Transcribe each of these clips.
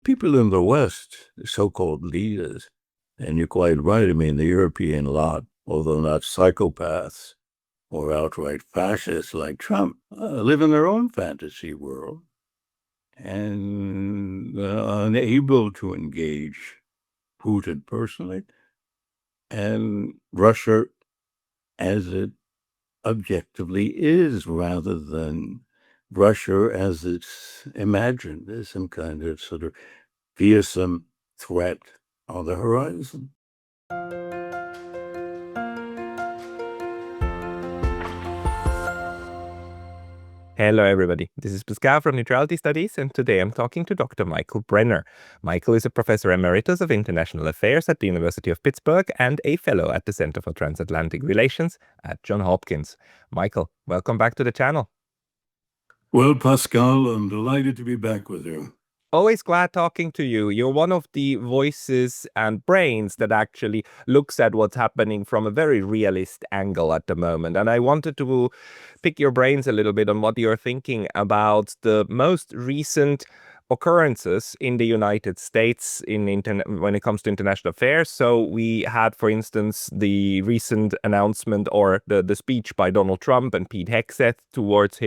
people in the West, so-called leaders, and you're quite right, I mean, the European lot, although not psychopaths or outright fascists like Trump, live in their own fantasy world and unable to engage Putin personally and Russia as it objectively is, rather than Russia as it's imagined as some kind of sort of fearsome threat on the horizon. Hello, everybody. This is Pascal from Neutrality Studies, and today I'm talking to Dr. Michael Brenner. Michael is a Professor Emeritus of International Affairs at the University of Pittsburgh and a Fellow at the Center for Transatlantic Relations at Johns Hopkins. Michael, welcome back to the channel. Well, Pascal, I'm delighted to be back with you. Always glad talking to you. You're one of the voices and brains that actually looks at what's happening from a very realist angle at the moment. And I wanted to pick your brains a little bit on what you're thinking about the most recent occurrences in the United States when it comes to international affairs. So we had, for instance, the recent announcement or the speech by Donald Trump and Pete Hegseth towards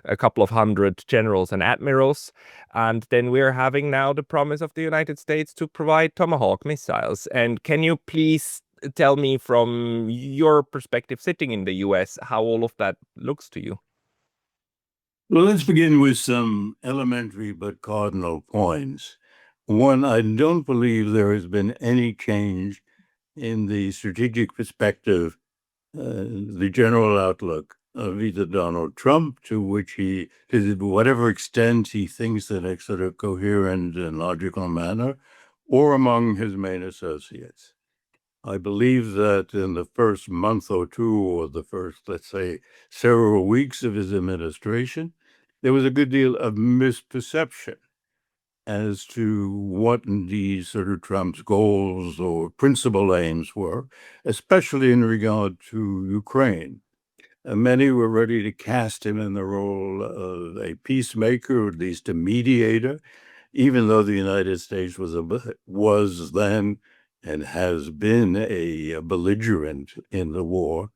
a couple of hundred generals and admirals. And then we're having now the promise of the United States to provide Tomahawk missiles. And can you please tell me from your perspective sitting in the US how all of that looks to you? Well, let's begin with some elementary but cardinal points. One, I don't believe there has been any change in the strategic perspective, the general outlook of either Donald Trump, to which he, to whatever extent he thinks in a sort of coherent and logical manner, or among his main associates. I believe that in the first month or two, or the first, let's say, several weeks of his administration, there was a good deal of misperception as to what indeed sort of Trump's goals or principal aims were, especially in regard to Ukraine. Many were ready to cast him in the role of a peacemaker, or at least a mediator, even though the United States was then and has been a belligerent in the war.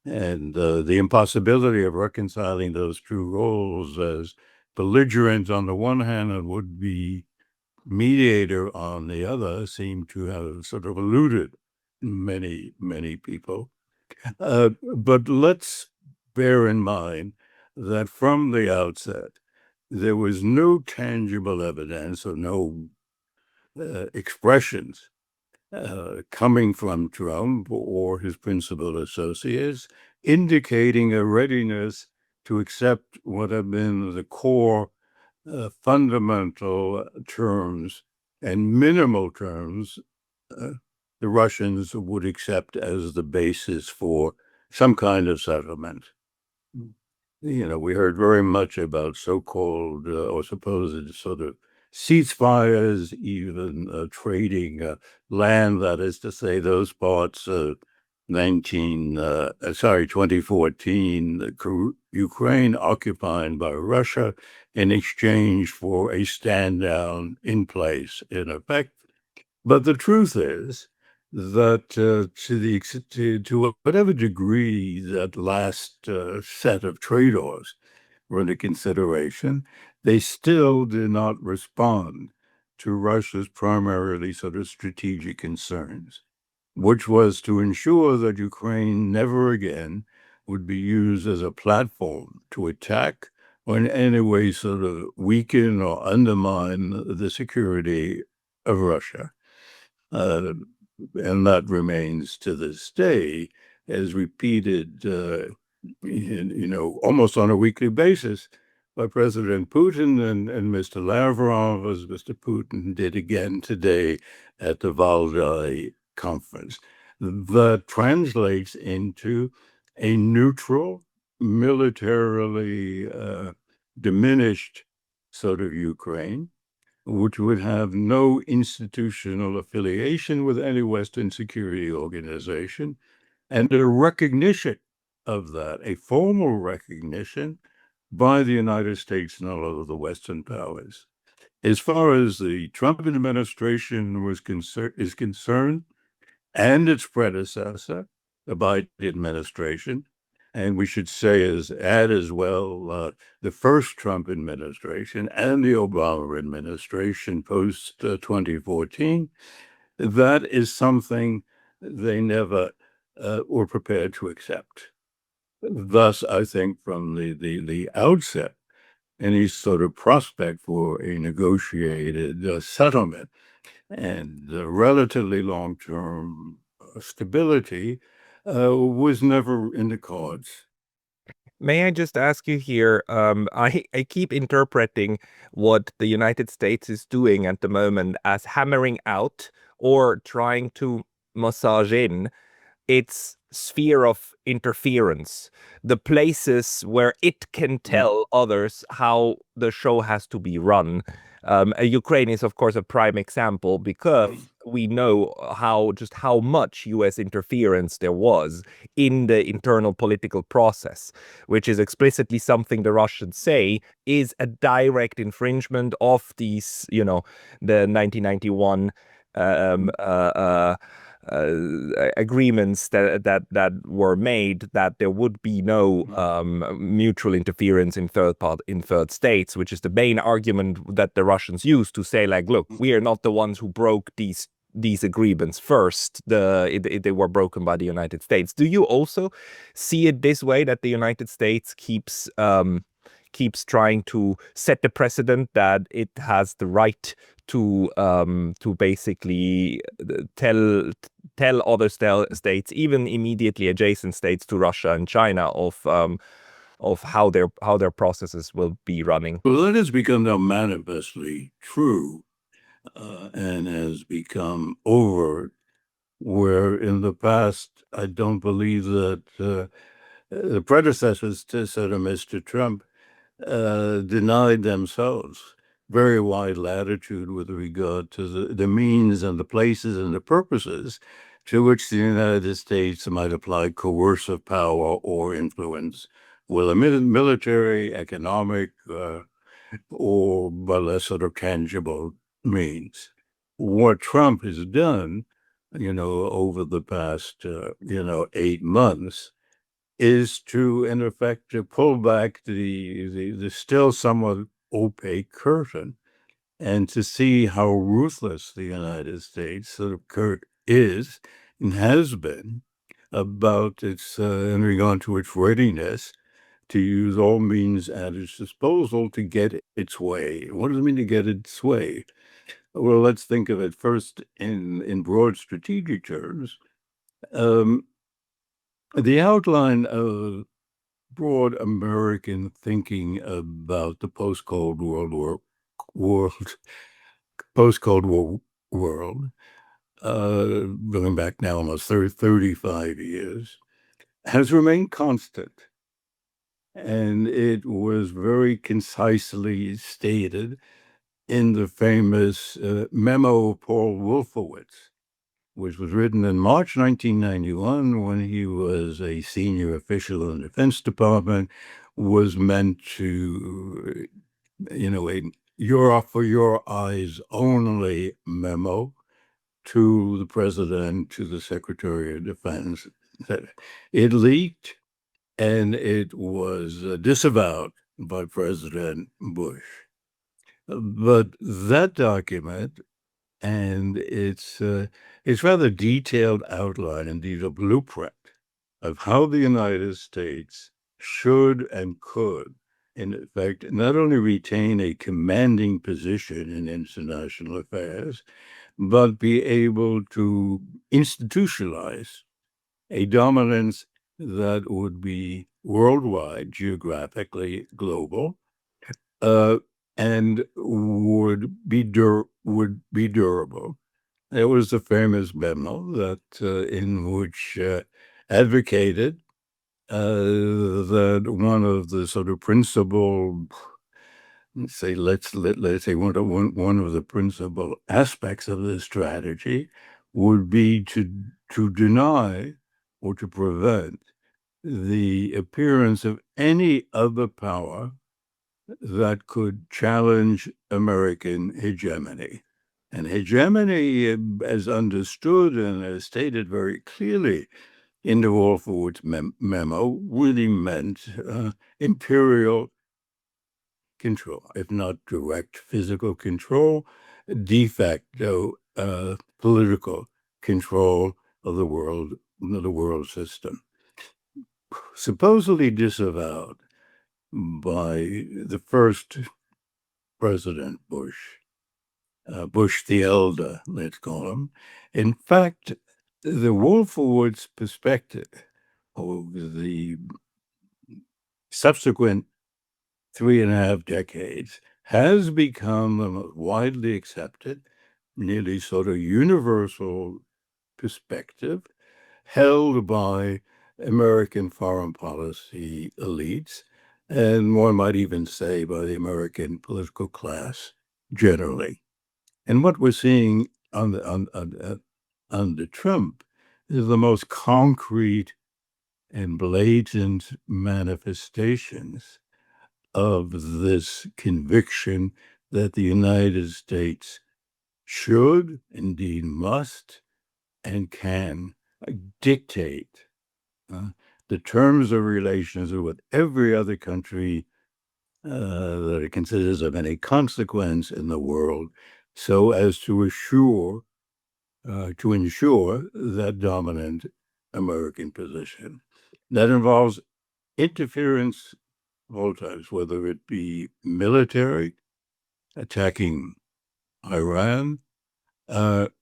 And the impossibility of reconciling those two roles as belligerent on the one hand and would-be mediator on the other seemed to have sort of eluded many, many people. But let's bear in mind that from the outset, there was no tangible evidence or no expressions coming from Trump or his principal associates indicating a readiness to accept what have been the core fundamental terms and minimal terms the Russians would accept as the basis for some kind of settlement. You know, we heard very much about so-called or supposed sort of ceasefires, even trading land, that is to say, those parts of 2014, Ukraine occupied by Russia in exchange for a stand down in place, in effect. But the truth is that to whatever degree that last set of trade-offs were under consideration, they still did not respond to Russia's primarily sort of strategic concerns, which was to ensure that Ukraine never again would be used as a platform to attack or in any way sort of weaken or undermine the security of Russia. And that remains to this day, as repeated, almost on a weekly basis by President Putin and Mr. Lavrov, as Mr. Putin did again today at the Valdai conference. That translates into a neutral, militarily diminished sort of Ukraine, which would have no institutional affiliation with any Western security organization, and a recognition of that, a formal recognition by the United States and all of the Western powers. As far as the Trump administration is concerned, and its predecessor, the Biden administration, and we should add as well the first Trump administration and the Obama administration post 2014, that is something they never were prepared to accept. Thus, I think from the outset, any sort of prospect for a negotiated settlement and relatively long-term stability was never in the cards. May I just ask you here? I keep interpreting what the United States is doing at the moment as hammering out or trying to massage in its sphere of interference, the places where it can tell others how the show has to be run. Ukraine is, of course, a prime example because we know how much U.S. interference there was in the internal political process, which is explicitly something the Russians say is a direct infringement of these, the 1991 agreements that were made, that there would be no mutual interference in third states, which is the main argument that the Russians use to say, like, look, we are not the ones who broke these agreements first. They were broken by the United States. Do you also see it this way, that the United States keeps trying to set the precedent that it has the right to basically tell other states, even immediately adjacent states to Russia and China, of how their processes will be running? Well, that has become now manifestly true and has become overt, where in the past, I don't believe that the predecessors to Mr. Trump denied themselves very wide latitude with regard to the means and the places and the purposes to which the United States might apply coercive power or influence, whether military, economic, or by less sort of tangible means. What Trump has done, over the past, 8 months, is to, in effect, to pull back the still somewhat opaque curtain and to see how ruthless the United States sort of is and has been about its, in regard to its readiness to use all means at its disposal to get its way. What does it mean to get its way? Well, let's think of it first in broad strategic terms. The outline of broad American thinking about the post-Cold War world, going back now almost 35 years, has remained constant. And it was very concisely stated in the famous memo of Paul Wolfowitz, which was written in March 1991 when he was a senior official in the Defense Department, was meant to, a for your eyes only memo to the president, to the Secretary of Defense. It leaked and it was disavowed by President Bush. But that document and its rather detailed outline, indeed a blueprint of how the United States should and could, in effect, not only retain a commanding position in international affairs, but be able to institutionalize a dominance that would be worldwide, geographically global, and would be durable. There was a famous memo that in which advocated that one of the sort of principal, let's say one of the principal aspects of this strategy would be to deny or to prevent the appearance of any other power that could challenge American hegemony. And hegemony, as understood and as stated very clearly in the Wolfowitz memo, really meant imperial control, if not direct physical control, de facto political control of the world system. Supposedly disavowed by the first President Bush, Bush the Elder, let's call him. In fact, the Wolfowitz perspective of the subsequent 3.5 decades has become a widely accepted, nearly sort of universal perspective held by American foreign policy elites, and one might even say by the American political class generally. And what we're seeing under Trump is the most concrete and blatant manifestations of this conviction that the United States should, indeed must, and can dictate the terms of relations with every other country that it considers of any consequence in the world, so as to ensure that dominant American position. That involves interference of all types, whether it be military, attacking Iran,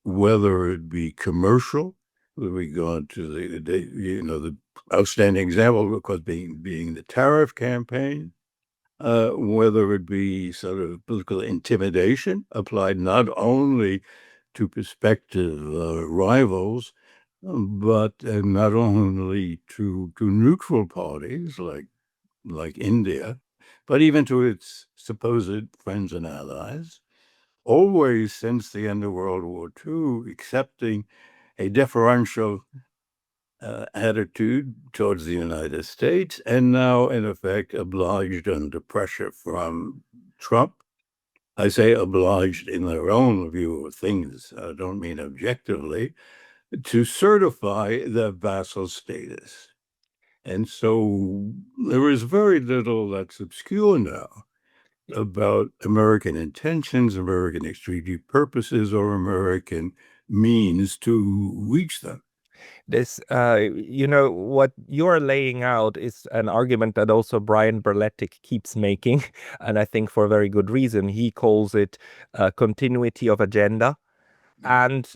whether it be commercial, with regard to the outstanding example, of course, being the tariff campaign, whether it be sort of political intimidation applied not only to prospective rivals, but not only to neutral parties like India, but even to its supposed friends and allies, always since the end of World War II, accepting a deferential attitude towards the United States, and now, in effect, obliged under pressure from Trump. I say obliged in their own view of things, I don't mean objectively, to certify the vassal status. And so there is very little that's obscure now about American intentions, American strategic purposes, or American means to reach them. This, what you're laying out is an argument that also Brian Berletic keeps making, and I think for a very good reason. He calls it continuity of agenda and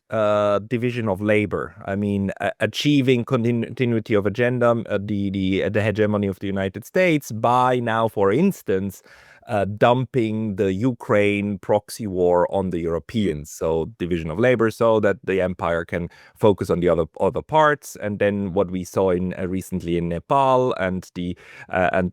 division of labor. I mean, achieving continuity of agenda, the hegemony of the United States by now, for instance, dumping the Ukraine proxy war on the Europeans. So division of labor, so that the empire can focus on the other parts. And then what we saw in recently in Nepal and the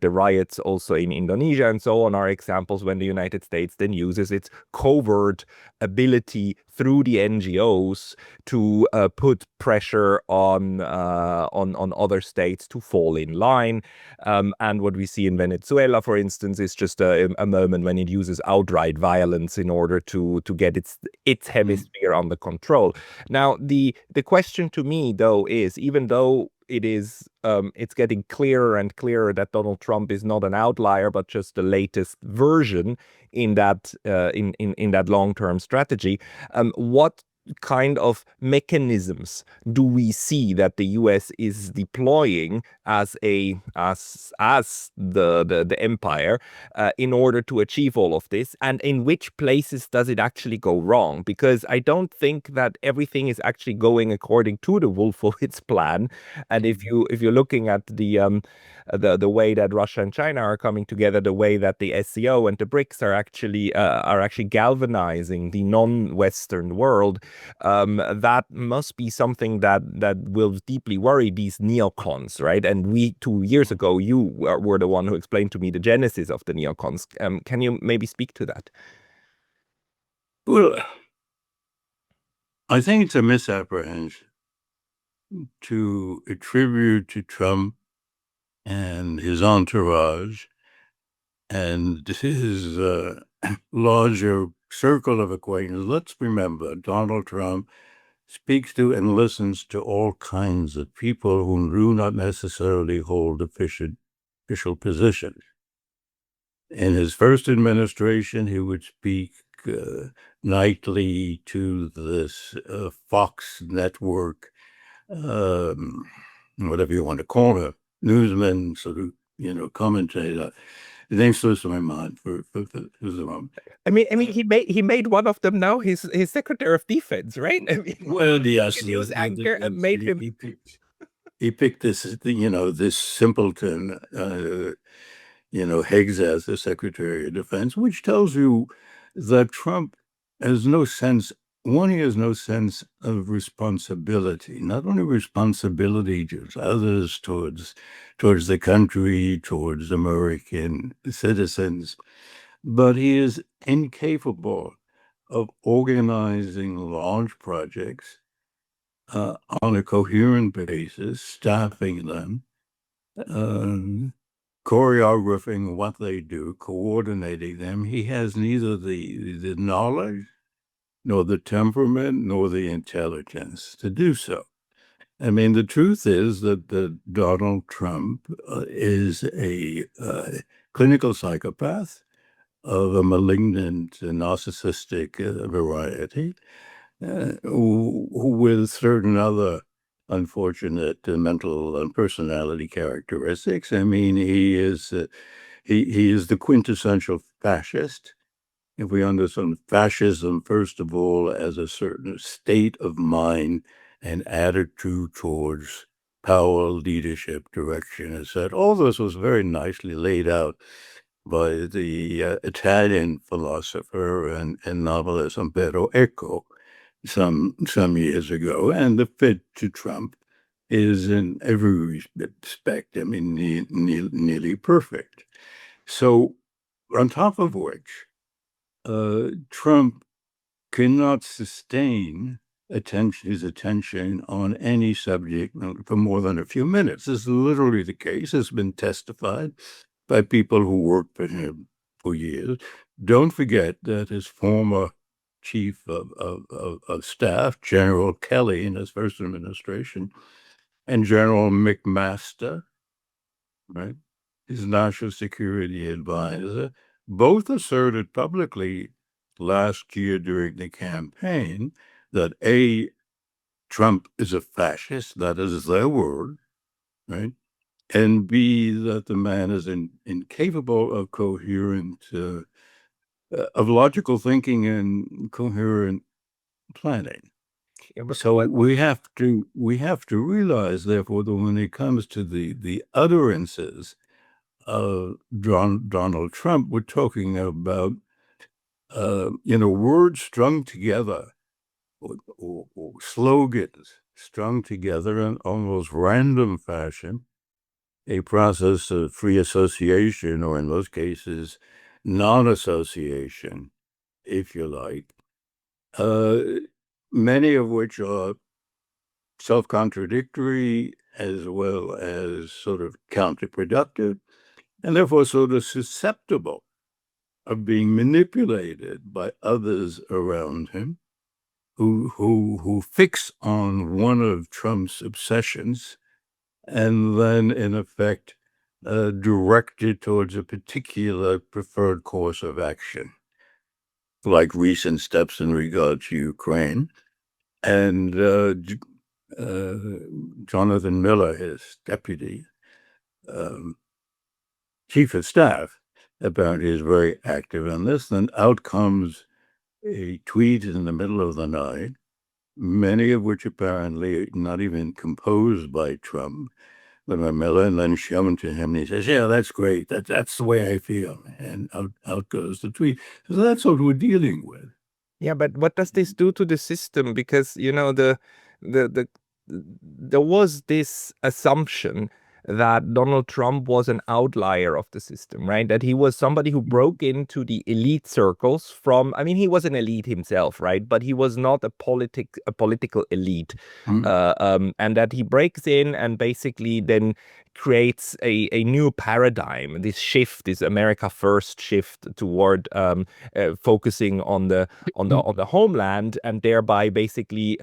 riots also in Indonesia and so on are examples when the United States then uses its covert ability through the NGOs to put pressure on other states to fall in line. And what we see in Venezuela, for instance, is just a moment when it uses outright violence in order to get its hemisphere under control. Now, the question to me, though, is even though it's getting clearer and clearer that Donald Trump is not an outlier, but just the latest version in that in that long-term strategy. What kind of mechanisms do we see that the U.S. is deploying as the empire in order to achieve all of this, and in which places does it actually go wrong? Because I don't think that everything is actually going according to the Wolfowitz plan. And if you're looking at the way that Russia and China are coming together, the way that the SCO and the BRICS are actually galvanizing the non-Western world, that must be something that will deeply worry these neocons, right? And 2 years ago, you were the one who explained to me the genesis of the neocons. Can you maybe speak to that? Well, I think it's a misapprehension to attribute to Trump and his entourage and his larger circle of acquaintances. Let's remember, Donald Trump speaks to and listens to all kinds of people who do not necessarily hold official positions. In his first administration, he would speak nightly to this Fox network, whatever you want to call it, newsman, sort of, commentator. The name slips my mind for the moment. I mean, he made one of them now his Secretary of Defense, right? I mean, Well, yes, news anchor and made him. He picked this, this simpleton, Higgs as the Secretary of Defense, which tells you that Trump has no sense. One, he has no sense of responsibility, not only responsibility to others, towards the country, towards American citizens, but he is incapable of organizing large projects on a coherent basis, staffing them, choreographing what they do, coordinating them. He has neither the knowledge, nor the temperament, nor the intelligence to do so. I mean, the truth is that Donald Trump is a clinical psychopath of a malignant, narcissistic variety, with certain other unfortunate mental and personality characteristics. I mean, he is the quintessential fascist. If we understand fascism, first of all, as a certain state of mind and attitude towards power, leadership, direction, etc. All this was very nicely laid out by the Italian philosopher and novelist Umberto Eco some years ago, and the fit to Trump is in every respect, I mean, nearly perfect. So, on top of which, Trump cannot sustain his attention on any subject for more than a few minutes. This is literally the case. It's been testified by people who worked for him for years. Don't forget that his former chief of staff, General Kelly, in his first administration, and General McMaster, right, his national security advisor, both asserted publicly last year during the campaign that A, Trump is a fascist, that is their word, right? And B, that the man is incapable of coherent, of logical thinking and coherent planning. So we have to realize, therefore, that when it comes to the utterances of Donald Trump, we're talking about words strung together, or slogans strung together in almost random fashion, a process of free association, or in most cases, non-association, if you like, many of which are self-contradictory as well as sort of counterproductive, and therefore sort of susceptible of being manipulated by others around him who fix on one of Trump's obsessions and then, in effect, directed towards a particular preferred course of action, like recent steps in regard to Ukraine. And Jonathan Miller, his deputy chief of staff, apparently is very active on this. Then out comes a tweet in the middle of the night, many of which apparently not even composed by Trump, but by Miller, and then shown to him. And he says, "Yeah, that's great. That's the way I feel." And out goes the tweet. So that's what we're dealing with. Yeah, but what does this do to the system? Because there was this assumption that Donald Trump was an outlier of the system, right? That he was somebody who broke into the elite circles from, I mean, he was an elite himself, right? But he was not a political elite. And that he breaks in and basically then creates a new paradigm, this shift, this America First shift toward focusing on the homeland, and thereby basically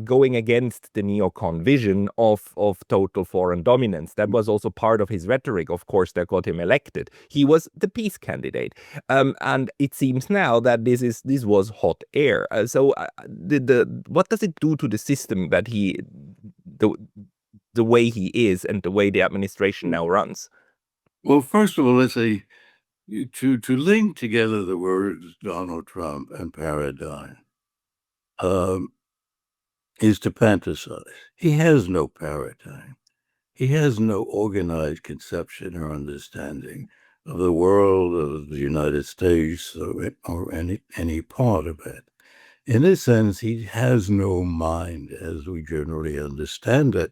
going against the neocon vision of total foreign dominance. That was also part of his rhetoric, of course, that got him elected. He was the peace candidate, and it seems now that this was hot air. So what does it do to the system that the way he is and the way the administration now runs? Well, first of all, let's say to link together the words Donald Trump and paradigm is to fantasize. He has no paradigm. He has no organized conception or understanding of the world, of the United States, or any part of it. In a sense, he has no mind as we generally understand it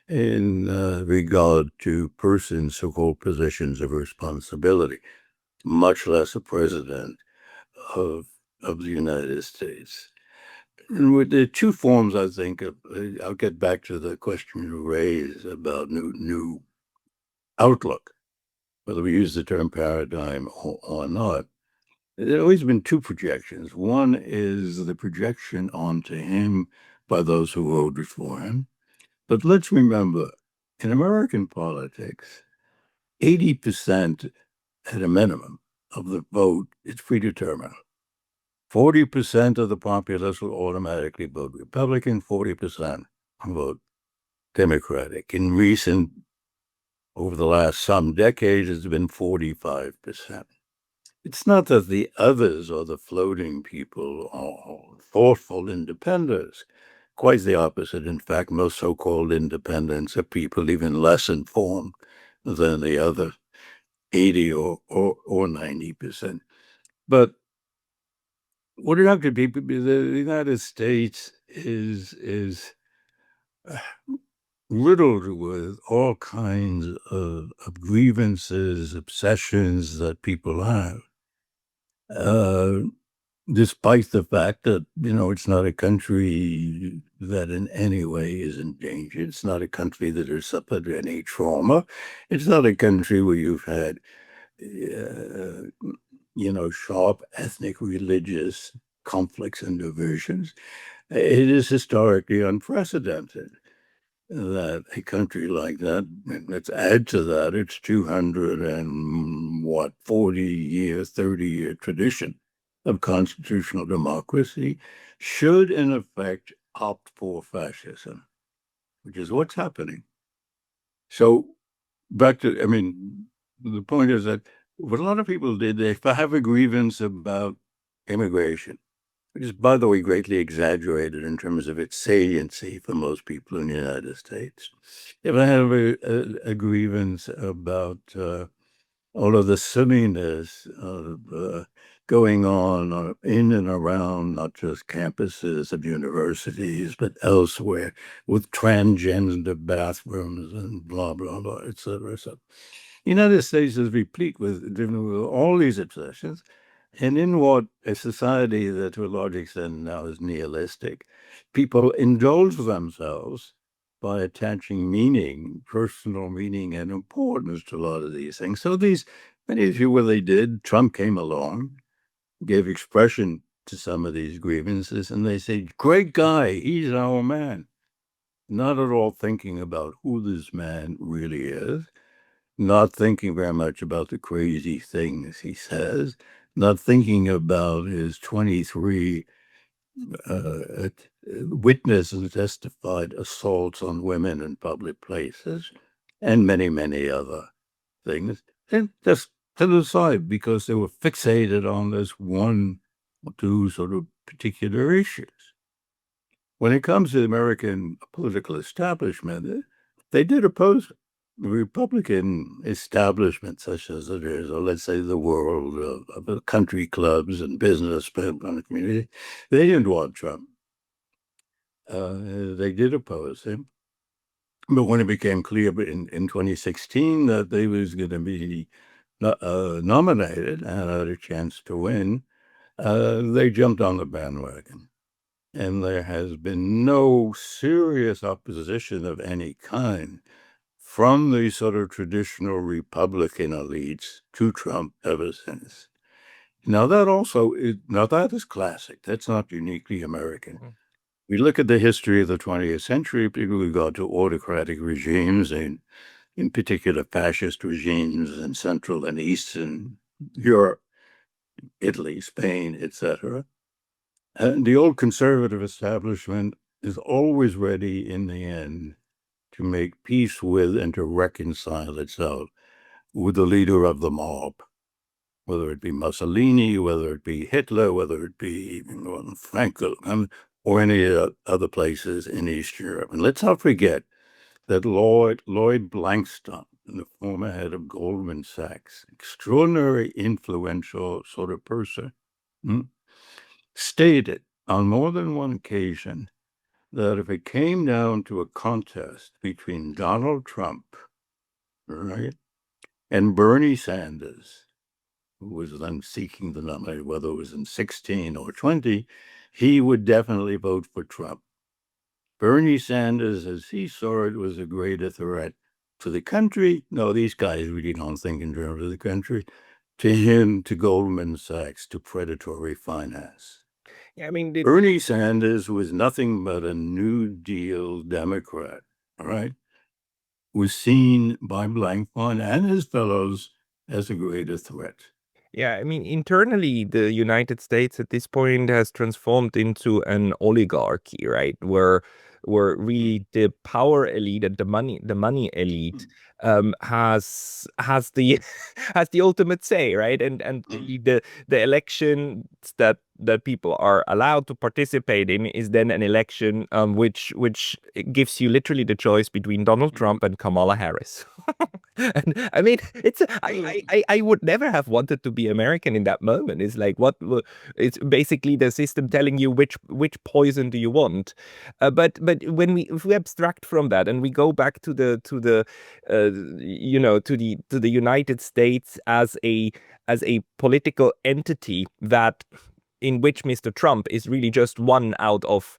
in regard to persons' so-called positions of responsibility, much less a president of the United States. And with the two forms, I think, I'll get back to the question you raised about new outlook, whether we use the term paradigm or not. There have always been two projections. One is the projection onto him by those who voted for him. But let's remember, in American politics, 80% at a minimum of the vote is predetermined. 40% of the populace will automatically vote Republican, 40% vote Democratic. In recent, over the last some decades, it's been 45%. It's not that the others or the floating people are thoughtful independents. Quite the opposite. In fact, most so-called independents are people even less informed than the other 80 or 90%. But what you have to be, the United States is riddled with all kinds of grievances, obsessions that people have. Despite the fact that, it's not a country that in any way is endangered. It's not a country that has suffered any trauma. It's not a country where you've had, sharp ethnic, religious conflicts and divisions. It is historically unprecedented that a country like that, and let's add to that, its 40-year, 30-year tradition of constitutional democracy, should in effect opt for fascism, which is what's happening. So back to, the point is that what a lot of people did, they have a grievance about immigration, which is, by the way, greatly exaggerated in terms of its saliency for most people in the United States. If I have a grievance about all of the silliness of going on in and around not just campuses of universities, but elsewhere with transgender bathrooms and blah, blah, blah, et cetera. So the United States is replete with all these obsessions. And in what a society that to a large extent now is nihilistic, people indulge themselves by attaching meaning, personal meaning and importance to a lot of these things. So many of you, what they did, Trump came along, gave expression to some of these grievances, and they say, great guy, he's our man. Not at all thinking about who this man really is, not thinking very much about the crazy things he says, not thinking about his 23 witnessed and testified assaults on women in public places, and many, many other things, and just to the side because they were fixated on this one or two sort of particular issues. When it comes to the American political establishment, they did oppose it. The Republican establishment, such as it is, or let's say the world of the country clubs and business community, they didn't want Trump. They did oppose him. But when it became clear in 2016 that they was going to be nominated and had a chance to win, they jumped on the bandwagon. And there has been no serious opposition of any kind from the sort of traditional Republican elites to Trump ever since. Now that is classic. That's not uniquely American. We look at the history of the 20th century, particularly with regard to autocratic regimes, and in particular fascist regimes in Central and Eastern Europe, Italy, Spain, etc. And the old conservative establishment is always ready in the end to make peace with and to reconcile itself with the leader of the mob, whether it be Mussolini, whether it be Hitler, whether it be Franco, or any other places in East Europe. And let's not forget that Lloyd Blankstone, the former head of Goldman Sachs, extraordinary influential sort of person, stated on more than one occasion that if it came down to a contest between Donald Trump, right, and Bernie Sanders, who was then seeking the nominee, whether it was in 16 or 20, he would definitely vote for Trump. Bernie Sanders, as he saw it, was a greater threat to the country. No, these guys really don't think in terms of the country. To him, to Goldman Sachs, to predatory finance. Yeah, I mean, Bernie Sanders was nothing but a New Deal Democrat, all right? Was seen by Blankfein and his fellows as a greater threat. Yeah, I mean, internally, the United States at this point has transformed into an oligarchy, right? Where really the power elite and the money elite has the has the ultimate say, right? And really the elections that people are allowed to participate in is then an election which gives you literally the choice between Donald Trump and Kamala Harris. And I mean, I would never have wanted to be American in that moment. It's like it's basically the system telling you which poison do you want. But when if we abstract from that and we go back to the to the United States as a political entity that in which Mr. Trump is really just one out of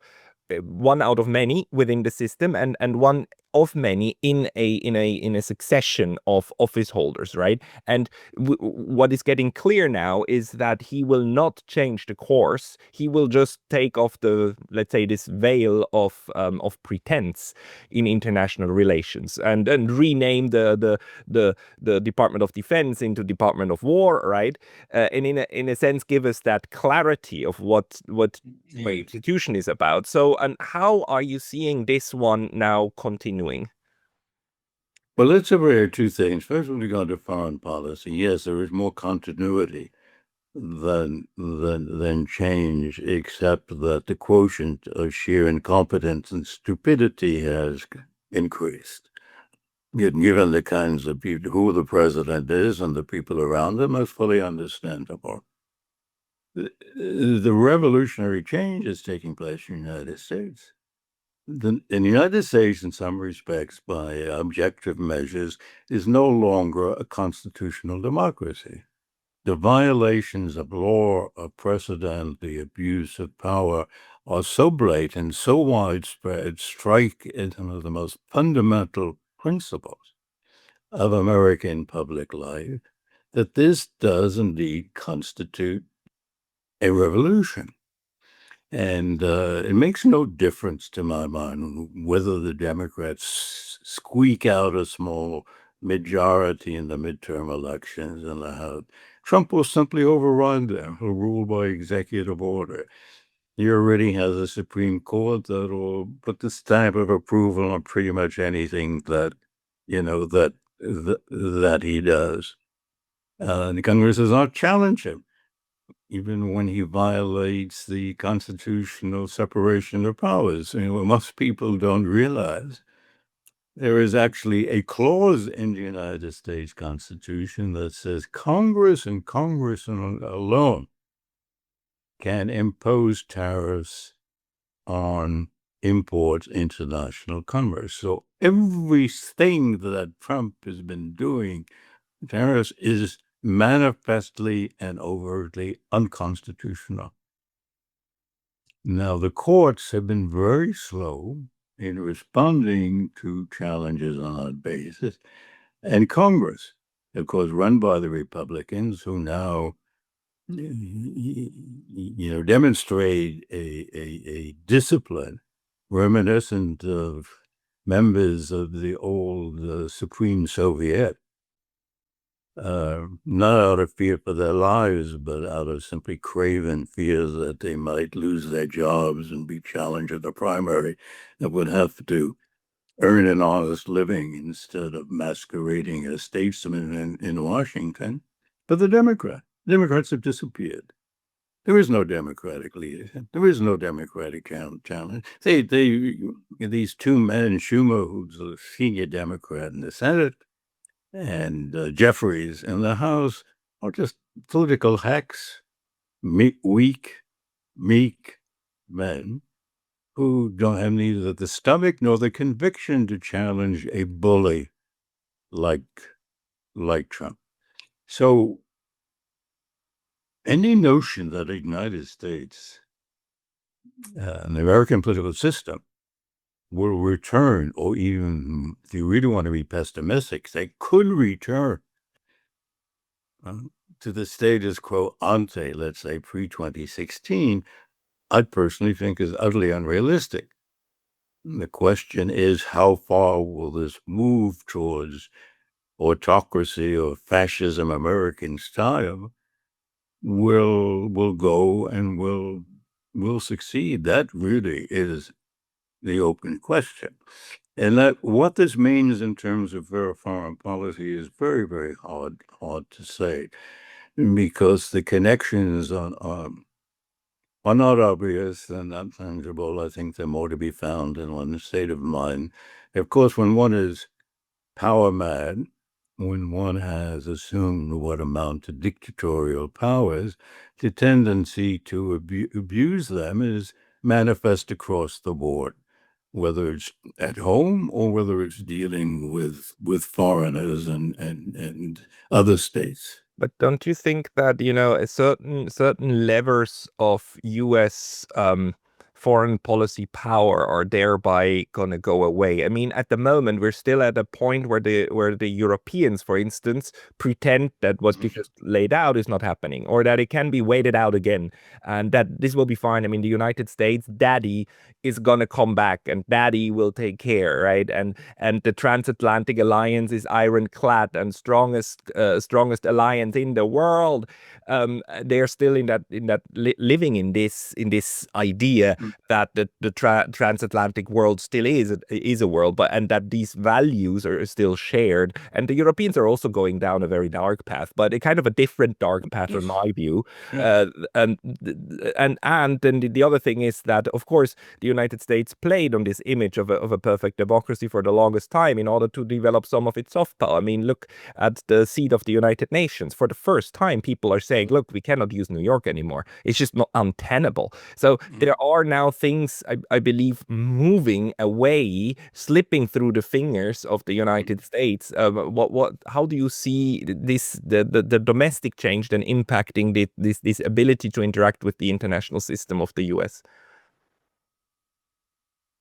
many within the system and one of many in a succession of office holders, right? And what is getting clear now is that he will not change the course. He will just take off the, let's say, this veil of pretense in international relations and rename the Department of Defense into Department of War, right? And in a sense, give us that clarity of what my institution is about. So, and how are you seeing this one now continuing? Well, let's separate two things. First, with regard to foreign policy, yes, there is more continuity than change, except that the quotient of sheer incompetence and stupidity has increased. Given the kinds of people who the president is and the people around him, is fully understandable. The revolutionary change is taking place in the United States. In the United States, in some respects, by objective measures, is no longer a constitutional democracy. The violations of law, of precedent, the abuse of power are so blatant, so widespread, strike at some of the most fundamental principles of American public life, that this does indeed constitute a revolution. And it makes no difference to my mind whether the Democrats squeak out a small majority in the midterm elections in the House. Trump will simply override them. He'll rule by executive order. He already has a Supreme Court that will put the stamp of approval on pretty much anything that, that he does. The Congress does not challenge him, even when he violates the constitutional separation of powers. What most people don't realize, there is actually a clause in the United States Constitution that says Congress and Congress alone can impose tariffs on imports into national commerce. So everything that Trump has been doing, tariffs, is manifestly and overtly unconstitutional. Now, the courts have been very slow in responding to challenges on that basis. And Congress, of course, run by the Republicans, who now demonstrate a discipline reminiscent of members of the old Supreme Soviet, not out of fear for their lives, but out of simply craven fears that they might lose their jobs and be challenged in the primary, that would have to earn an honest living instead of masquerading as statesmen in Washington. But the Democrats have disappeared. There is no Democratic leadership. There is no Democratic challenge. These two men, Schumer, who's a senior Democrat in the Senate, and Jeffries in the House, are just political hacks, weak, meek men who don't have neither the stomach nor the conviction to challenge a bully like Trump. So any notion that the United States and the American political system will return, or even if you really want to be pessimistic, they could return to the status quo ante, let's say pre-2016, I personally think is utterly unrealistic. The question is, how far will this move towards autocracy or fascism American style will go and will succeed? That really is the open question. And that what this means in terms of foreign policy is very, very hard to say, because the connections are not obvious and not tangible. I think they're more to be found in one's state of mind. Of course, when one is power mad, when one has assumed what amount to dictatorial powers, the tendency to abuse them is manifest across the board, whether it's at home or whether it's dealing with foreigners and other states. But don't you think that, a certain levers of U.S. Foreign policy power are thereby gonna go away? I mean, at the moment, we're still at a point where the Europeans, for instance, pretend that what you just laid out is not happening, or that it can be waited out again, and that this will be fine. I mean, the United States, daddy is gonna come back, and daddy will take care, right? And the Transatlantic Alliance is ironclad and strongest alliance in the world. They're still in that living in this idea that the transatlantic world still is a world, but and that these values are still shared. And the Europeans are also going down a very dark path, but a kind of a different dark path in my view. And then the other thing is that, of course, the United States played on this image of a perfect democracy for the longest time in order to develop some of its soft power. I mean, look at the seat of the United Nations. For the first time, people are saying, look, we cannot use New York anymore. It's just not untenable. So there are now things, I believe, moving away, slipping through the fingers of the United States. How do you see the domestic change then impacting this ability to interact with the international system of the US?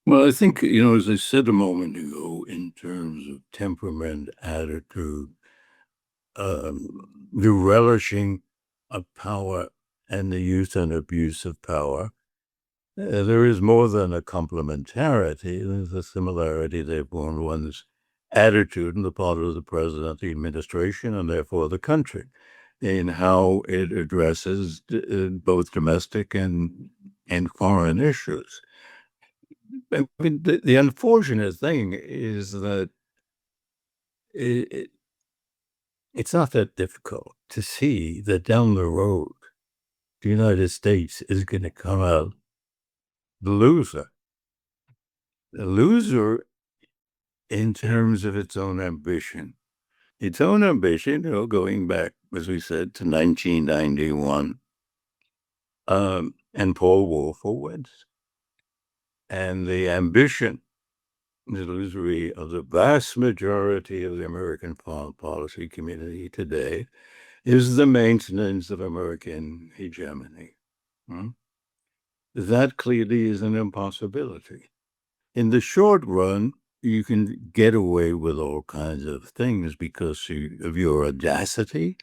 Well, I think, as I said a moment ago, in terms of temperament, attitude, the relishing of power and the use and abuse of power, there is more than a complementarity. There's a similarity, therefore, in one's attitude on the part of the president, the administration, and therefore the country, in how it addresses both domestic and foreign issues. I mean, the unfortunate thing is that it's not that difficult to see that down the road, the United States is going to come out the loser. The loser in terms of its own ambition. Its own ambition, going back, as we said, to 1991, and Paul Wolfowitz, and the ambition, the illusory of the vast majority of the American foreign policy community today, is the maintenance of American hegemony. That clearly is an impossibility. in the short run, you can get away with all kinds of things because of your audacity,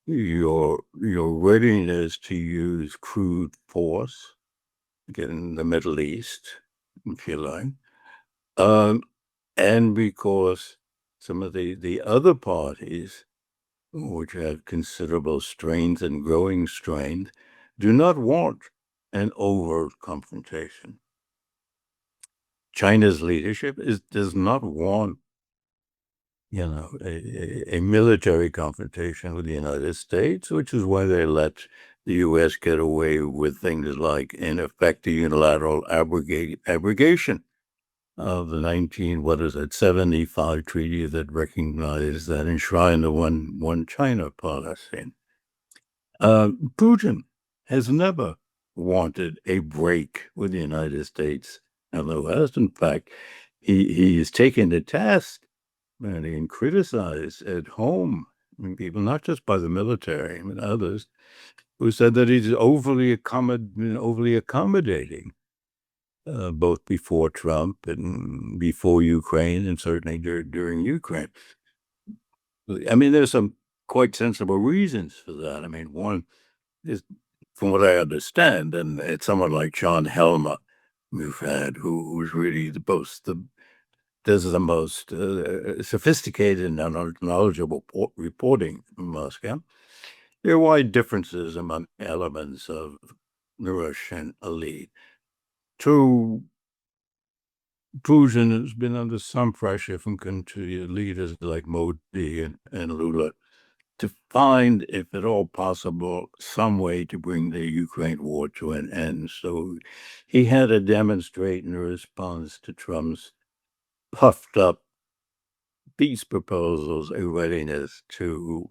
your readiness to use crude force, again, in the Middle East, if you like, and because some of the other parties, which have considerable strength and growing strength, do not want an overt confrontation. China's leadership does not want, a military confrontation with the United States, which is why they let the U.S. get away with things like, in effect, the unilateral abrogation of the 75 treaty that recognized that enshrined the one China policy. Putin has never wanted a break with the United States and the West. In fact, he is taken to task and criticized at home, people, not just by the military, but others, who said that he's overly accommodating, both before Trump and before Ukraine, and certainly during Ukraine. I mean, there's some quite sensible reasons for that. I mean, one is, from what I understand, and it's someone like John Helmer we've had, who's really does the most sophisticated and knowledgeable reporting from Moscow. There are wide differences among elements of the Russian elite. Two, Putin has been under some pressure from country leaders like Modi and Lula to find, if at all possible, some way to bring the Ukraine war to an end. So he had to demonstrate in response to Trump's puffed up peace proposals a readiness to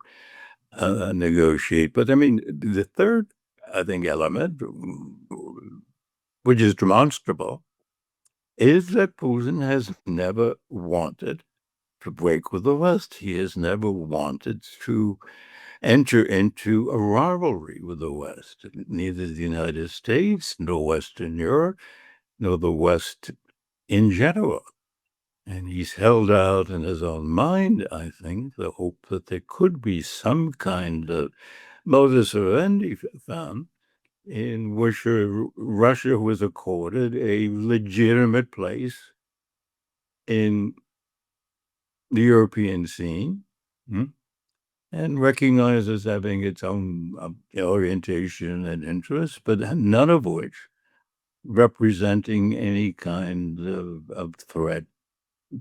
negotiate. But I mean, the third, I think, element, which is demonstrable, is that Putin has never wanted to break with the West. He has never wanted to enter into a rivalry with the West. Neither the United States, nor Western Europe, nor the West in general. And he's held out in his own mind, I think, the hope that there could be some kind of modus vivendi found in which Russia was accorded a legitimate place in the European scene, and recognized as having its own orientation and interests, but none of which representing any kind of threat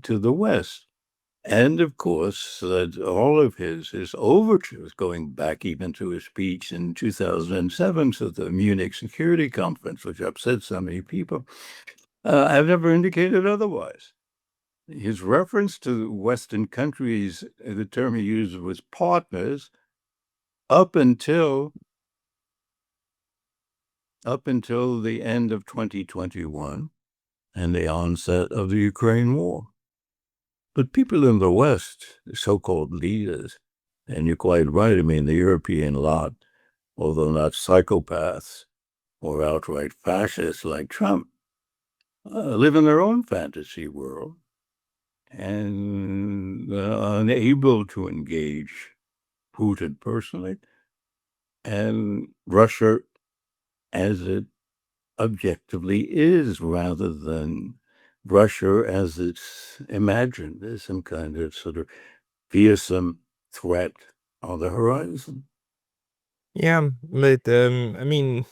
to the West. And of course, that all of his overtures, going back even to his speech in 2007 to the Munich Security Conference, which upset so many people, have never indicated otherwise. His reference to Western countries, the term he used was partners, up until the end of 2021 and the onset of the Ukraine war. But people in the West, so-called leaders, and you're quite right, I mean, the European lot, although not psychopaths or outright fascists like Trump, live in their own fantasy world and unable to engage Putin personally and Russia as it objectively is, rather than Russia as it's imagined as some kind of sort of fearsome threat on the horizon. Yeah, but I mean,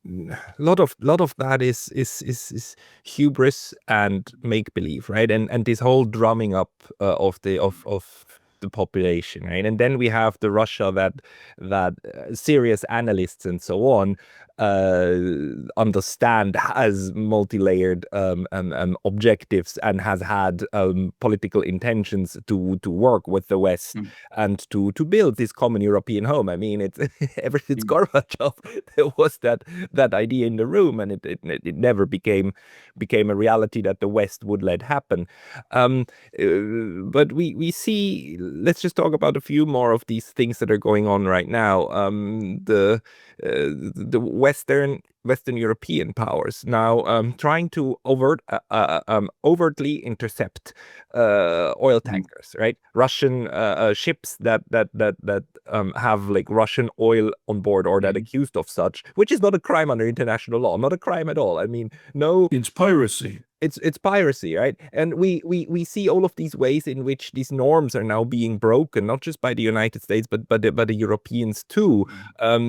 a lot of that is hubris and make believe, right? And this whole drumming up of the population, right? And then we have the Russia that serious analysts and so on understand has multi-layered objectives and has had political intentions to work with the West and to build this common European home. I mean, it's ever since Gorbachev, there was that idea in the room, and it never became a reality that the West would let happen. But we see let's just talk about a few more of these things that are going on right now. The Western European powers now trying to overtly intercept oil tankers, right? Russian ships that have like Russian oil on board or that accused of such, which is not a crime under international law, not a crime at all. I mean, no, It's piracy. It's piracy, right? And we see all of these ways in which these norms are now being broken, not just by the United States, but the Europeans too.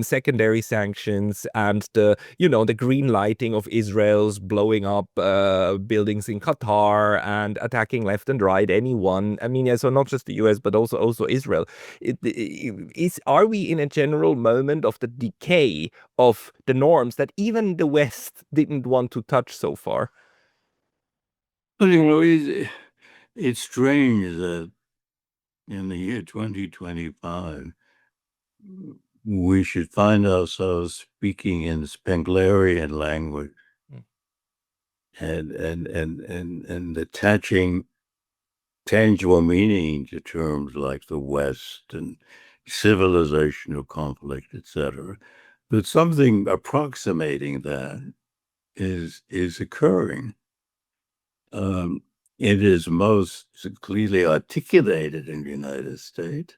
Secondary sanctions and the green lighting of Israel's blowing up buildings in Qatar and attacking left and right anyone. I mean, yeah, so not just the US, but also Israel. Are we in a general moment of the decay of the norms that even the West didn't want to touch so far? But it's strange that in the year 2025, we should find ourselves speaking in Spenglerian language and attaching tangible meaning to terms like the West and civilizational conflict, etc. But something approximating that is occurring. It is most clearly articulated in the United States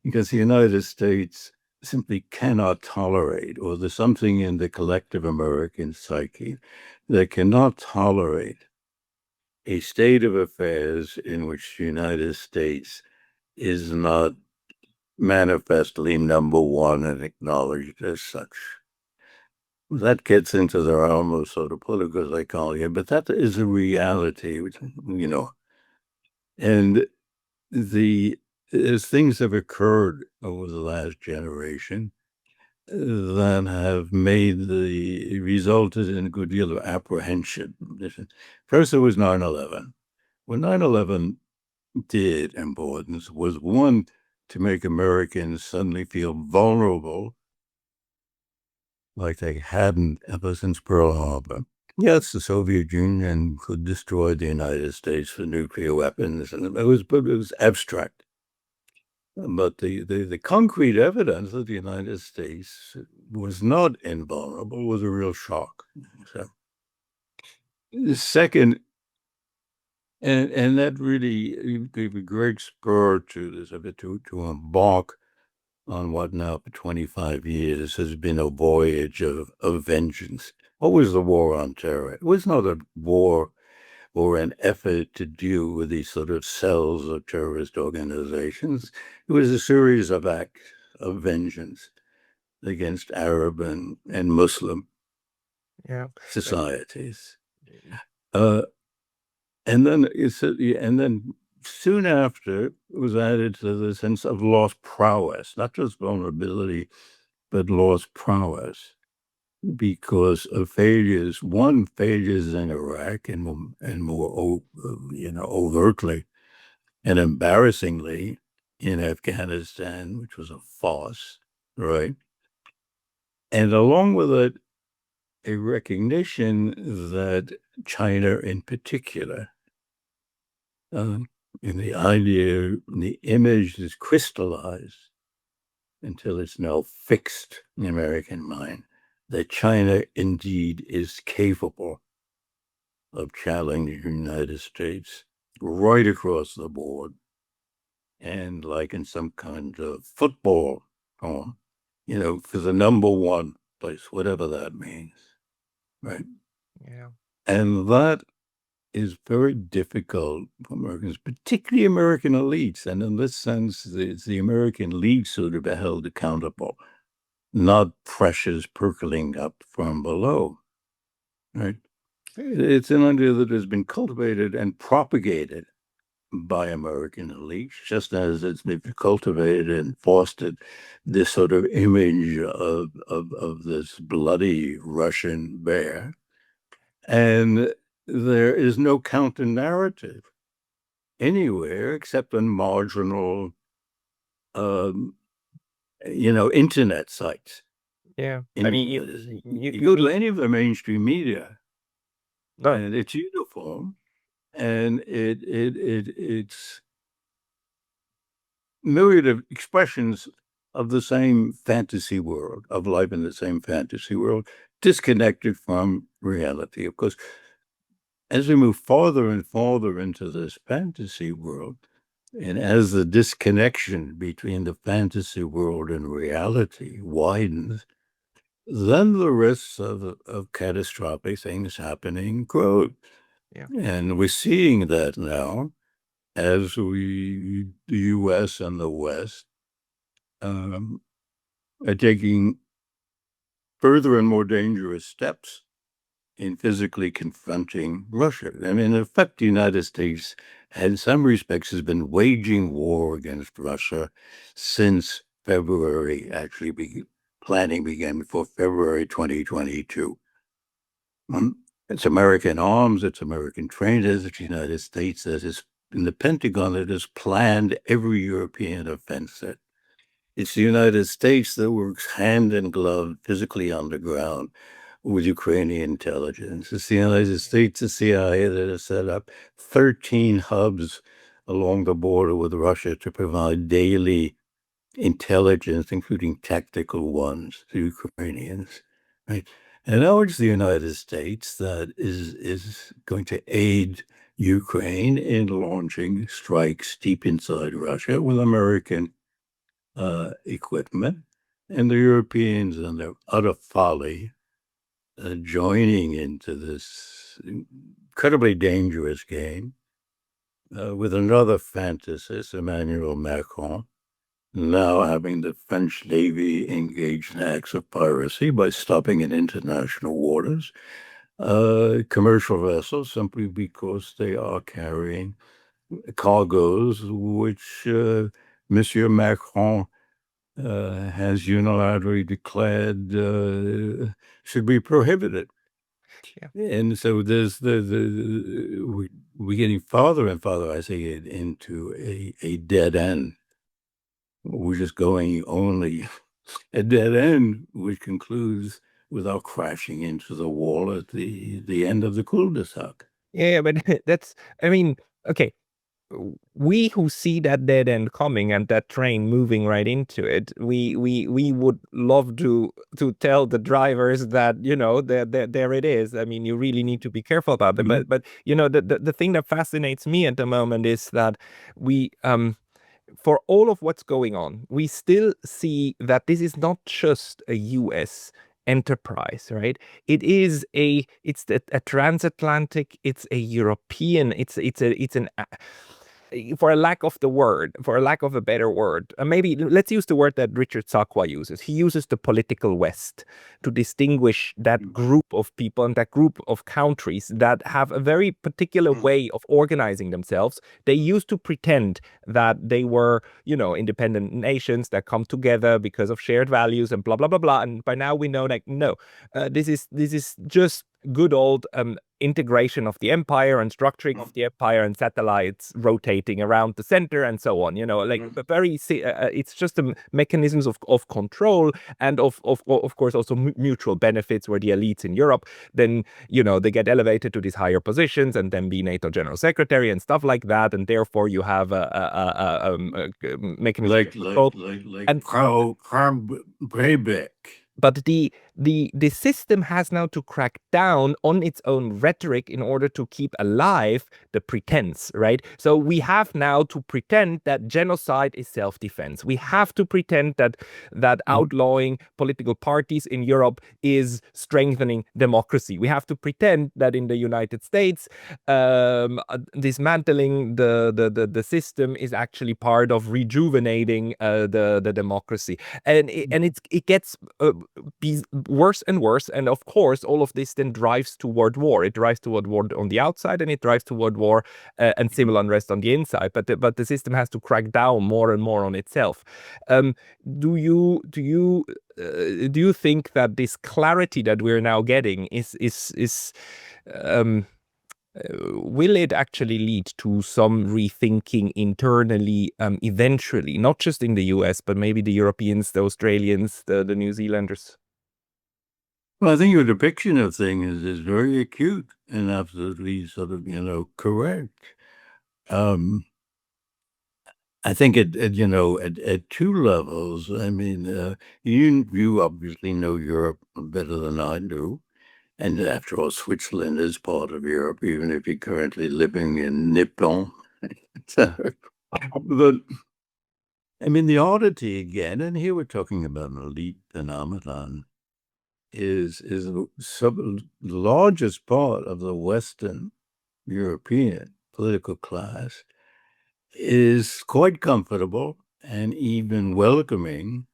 because the United States simply cannot tolerate, or there's something in the collective American psyche that cannot tolerate a state of affairs in which the United States is not manifestly number one and acknowledged as such. That gets into the realm of sort of political psychology, but that is a reality, which, and as things have occurred over the last generation that have resulted in a good deal of apprehension. First, it was 9/11. What 9/11 did importance was, one, to make Americans suddenly feel vulnerable like they hadn't ever since Pearl Harbor. Yes, the Soviet Union could destroy the United States with nuclear weapons, and it was abstract. But the concrete evidence that the United States was not invulnerable was a real shock. So, the second, and that really gave a great spur to this, to embark on what now for 25 years has been a voyage of vengeance. What was the war on terror? It was not a war or an effort to deal with these sort of cells of terrorist organizations. It was a series of acts of vengeance against Arab and Muslim societies. And then soon after, it was added to the sense of lost prowess, not just vulnerability, but lost prowess because of failures. One, failures in Iraq and more overtly and embarrassingly in Afghanistan, which was a farce, right? And along with it, a recognition that China in particular, in the idea, the image is crystallized until it's now fixed in the American mind, that China indeed is capable of challenging the United States right across the board. And like in some kind of football, for the number one place, whatever that means, right? Yeah. And that is very difficult for Americans, particularly American elites. And in this sense, it's the American elites who are held accountable, not pressures percolating up from below, right? It's an idea that has been cultivated and propagated by American elites, just as it's been cultivated and fostered this sort of image of this bloody Russian bear. And there is no counter narrative anywhere except on marginal, internet sites. Yeah. I mean, you go to any of the mainstream media, and it's uniform, and it's myriad of expressions of the same fantasy world, of life in the same fantasy world, disconnected from reality. Of course, as we move farther and farther into this fantasy world, and as the disconnection between the fantasy world and reality widens, then the risks of catastrophic things happening grow. Yeah. And we're seeing that now as the US and the West are taking further and more dangerous steps in physically confronting Russia. I mean, in effect, the United States, in some respects, has been waging war against Russia since February, planning began before February 2022. It's American arms, it's American trainers, it's the United States that is in the Pentagon that has planned every European offensive. It's the United States that works hand in glove, physically on the ground with Ukrainian intelligence. It's the United States, the CIA that has set up 13 hubs along the border with Russia to provide daily intelligence, including tactical ones, to Ukrainians. Right? And now it's the United States that is going to aid Ukraine in launching strikes deep inside Russia with American equipment, and the Europeans and their utter folly joining into this incredibly dangerous game with another fantasist, Emmanuel Macron, now having the French Navy engaged in acts of piracy by stopping in international waters commercial vessels simply because they are carrying cargoes which Monsieur Macron has unilaterally declared should be prohibited. Yeah. And so there's we're getting farther and farther, I say, into a dead end. We're just going only a dead end, which concludes with our crashing into the wall at the end of the cul-de-sac. Yeah, but that's, I mean, okay, we who see that dead end coming and that train moving right into it, we would love to tell the drivers that, you know, there it is. I mean, you really need to be careful about it. Mhm. But you know, the thing that fascinates me at the moment is that we for all of what's going on, we still see that this is not just a US enterprise, right? It's a transatlantic, it's a European, it's an for a lack of the word, for a lack of a better word, maybe let's use the word that Richard Sakwa uses. He uses the political West to distinguish that group of people and that group of countries that have a very particular way of organizing themselves. They used to pretend that they were, you know, independent nations that come together because of shared values and blah, blah, blah, blah. And by now we know, like, no, this is just good old integration of the empire and structuring of the empire and satellites rotating around the center and so on, you know, like very it's just the mechanisms of control and of course also mutual benefits, where the elites in Europe then, you know, they get elevated to these higher positions and then be NATO general secretary and stuff like that, and therefore you have a mechanism like of control. And Karl Breivik. but the system has now to crack down on its own rhetoric in order to keep alive the pretense, right? So we have now to pretend that genocide is self-defense. We have to pretend that outlawing political parties in Europe is strengthening democracy. We have to pretend that in the United States, dismantling the system is actually part of rejuvenating the democracy. And it gets be worse and worse. And of course, all of this then drives toward war. It drives toward war on the outside, and it drives toward war and civil unrest on the inside. But the system has to crack down more and more on itself. Do you think that this clarity that we're now getting is will it actually lead to some rethinking internally eventually, not just in the US, but maybe the Europeans, the Australians, the New Zealanders? Well, I think your depiction of things is very acute and absolutely sort of, correct. Um, I think at two levels. I mean, you obviously know Europe better than I do, and after all, Switzerland is part of Europe, even if you're currently living in Nippon. But I mean, the oddity again, and here we're talking about an elite phenomenon, is the largest part of the Western European political class is quite comfortable and even welcoming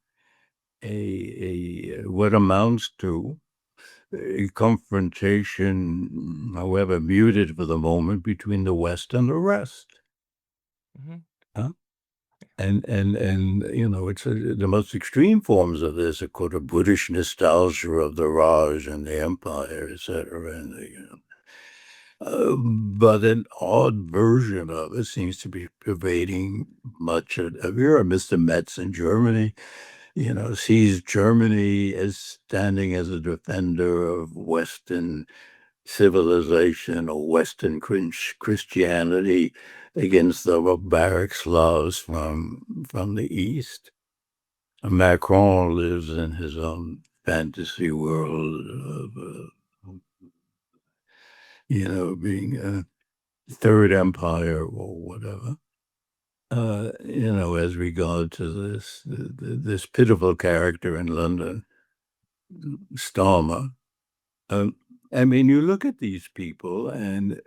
a what amounts to a confrontation, however muted for the moment, between the West and the rest. Mhm. Huh? And it's the most extreme forms of this are called a British nostalgia of the Raj and the Empire, etc. And but an odd version of it seems to be pervading much of Europe. Mr. Metz in Germany, sees Germany as standing as a defender of Western civilization or Western Christianity against the barbaric Slavs from the East. Macron lives in his own fantasy world of, being a Third Empire or whatever. As regard to this pitiful character in London, Starmer. I mean, you look at these people, and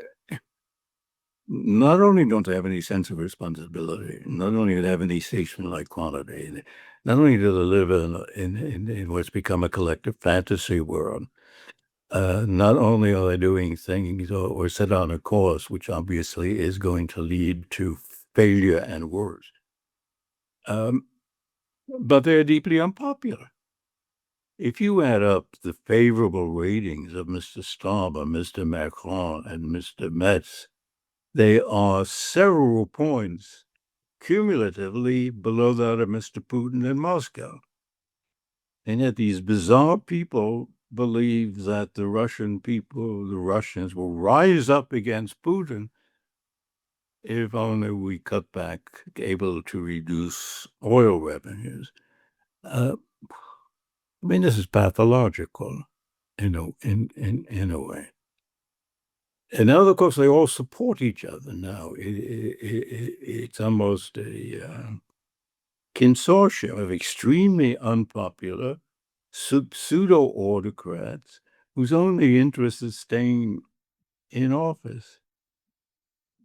not only don't they have any sense of responsibility, not only do they have any statesman-like quality, not only do they live in what's become a collective fantasy world, not only are they doing things or set on a course which obviously is going to lead to failure and worse, but they're deeply unpopular. If you add up the favorable ratings of Mr. Starmer, Mr. Macron, and Mr. Metz, they are several points cumulatively below that of Mr. Putin in Moscow. And yet these bizarre people believe that the Russian people, the Russians, will rise up against Putin if only we cut back, able to reduce oil revenues. I mean, this is pathological, in a way. And now, of course, they all support each other now. It's almost a consortium of extremely unpopular pseudo autocrats whose only interest is staying in office.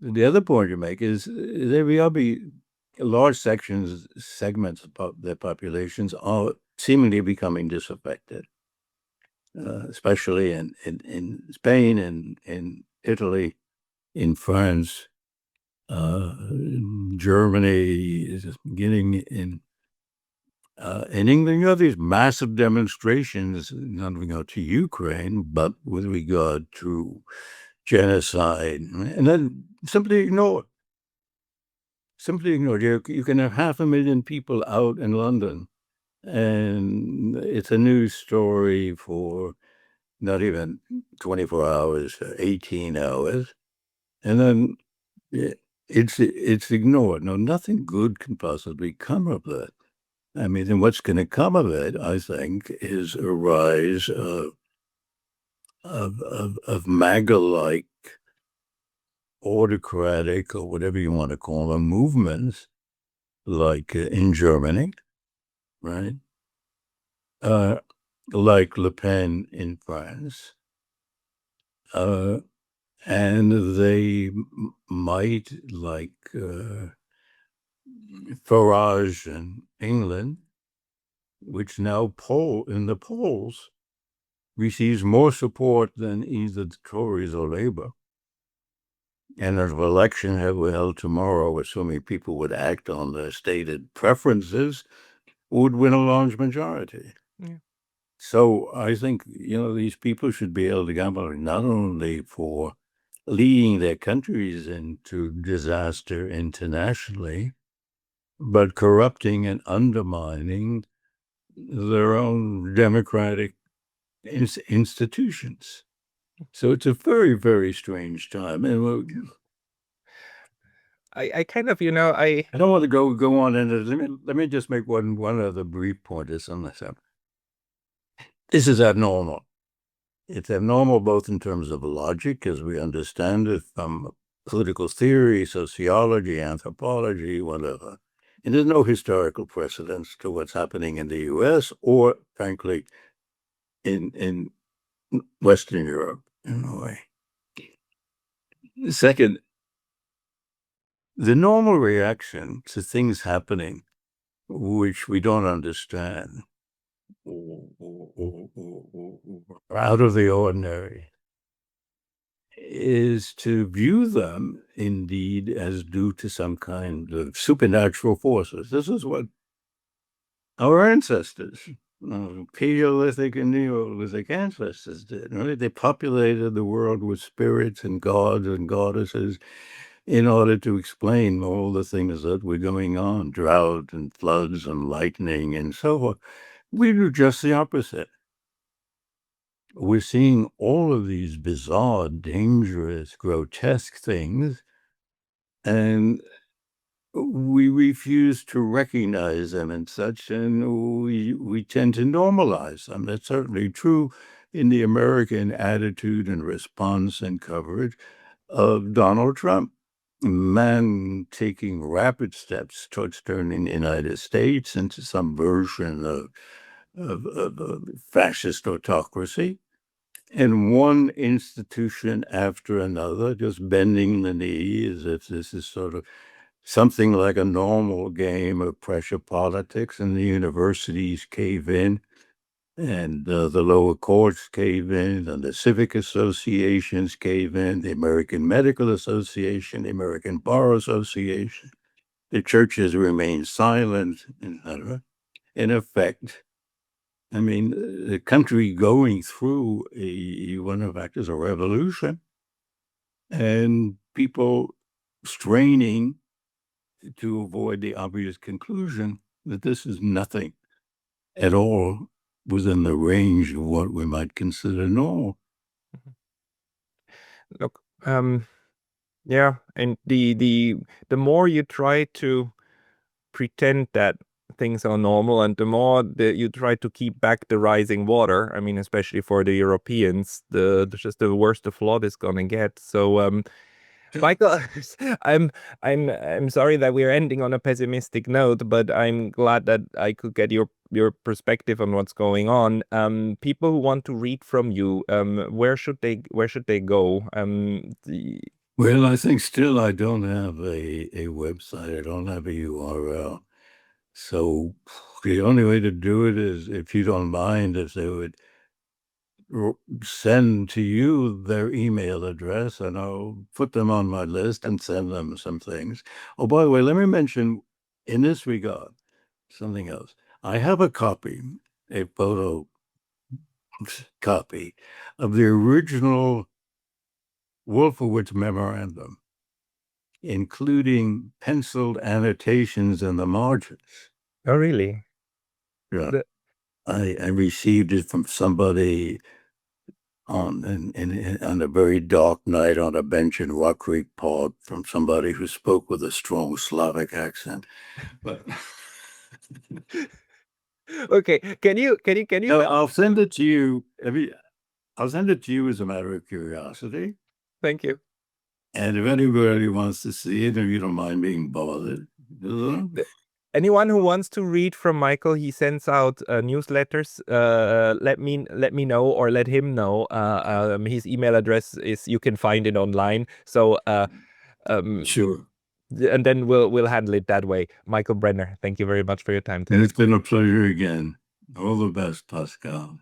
The other point you make is there will be large segments of their populations are seemingly becoming disaffected, especially in Spain and in Italy, in France, Germany is beginning in England. You have these massive demonstrations, not with regard to Ukraine, but with regard to genocide, and then simply ignored. Simply ignored. You can have 500,000 people out in London, and it's a news story for not even 24 hours, 18 hours, and then it's ignored. No, nothing good can possibly come of that. I mean, and what's going to come of it, I think, is a rise of MAGA-like autocratic or whatever you want to call them movements, like in Germany, right? Like Le Pen in France. And they might, like Farage in England, which now in the polls receives more support than either the Tories or Labour. And if election were held tomorrow, assuming people would act on their stated preferences, would win a large majority. Yeah. So I think, these people should be able to gamble not only for leading their countries into disaster internationally, but corrupting and undermining their own democratic institutions. So it's a very, very strange time. And I kind of, I I don't want to go on into it. Let me just make one other brief point. This is abnormal. It's abnormal both in terms of logic, as we understand it from political theory, sociology, anthropology, whatever. And there's no historical precedence to what's happening in the US or, frankly, in Western Europe in a way. Second, the normal reaction to things happening which we don't understand, out of the ordinary, is to view them indeed as due to some kind of supernatural forces. This is what our ancestors, Paleolithic and Neolithic ancestors did, right? They populated the world with spirits and gods and goddesses in order to explain all the things that were going on, drought and floods and lightning and so forth. We do just the opposite. We're seeing all of these bizarre, dangerous, grotesque things, and we refuse to recognize them and such, and we tend to normalize them. That's certainly true in the American attitude and response and coverage of Donald Trump, a man taking rapid steps towards turning the United States into some version of fascist autocracy. And one institution after another, just bending the knee as if this is sort of something like a normal game of pressure politics, and the universities cave in, and the lower courts cave in, and the civic associations cave in, the American Medical Association, the American Bar Association. The churches remain silent, etc. In effect, I mean, the country going through one of fact is a revolution, and people straining to avoid the obvious conclusion that this is nothing at all within the range of what we might consider normal. look, yeah, and the more you try to pretend that things are normal, and the more that you try to keep back the rising water, I mean, especially for the Europeans, just the worse the flood is gonna get. So, Michael, I'm sorry that we're ending on a pessimistic note, but I'm glad that I could get your perspective on what's going on. People who want to read from you, where should they go? Well, I think still I don't have a website. I don't have a URL. So the only way to do it is, if you don't mind, if they would send to you their email address, and I'll put them on my list and send them some things. Oh, by the way, let me mention in this regard something else. I have a photo copy of the original Wolfowitz memorandum, including penciled annotations in the margins. Oh, really? Yeah. I received it from somebody on a very dark night on a bench in Rock Creek Park, from somebody who spoke with a strong Slavic accent. But Okay, can you no, I'll send it to you. I'll send it to you as a matter of curiosity. Thank you. And if anybody wants to see it, if you don't mind being bothered, Anyone who wants to read from Michael, he sends out newsletters. Let me know, or let him know. His email address is, you can find it online. So sure. and then we'll handle it that way. Michael Brenner, thank you very much for your time today. And it's been a pleasure again. All the best, Pascal.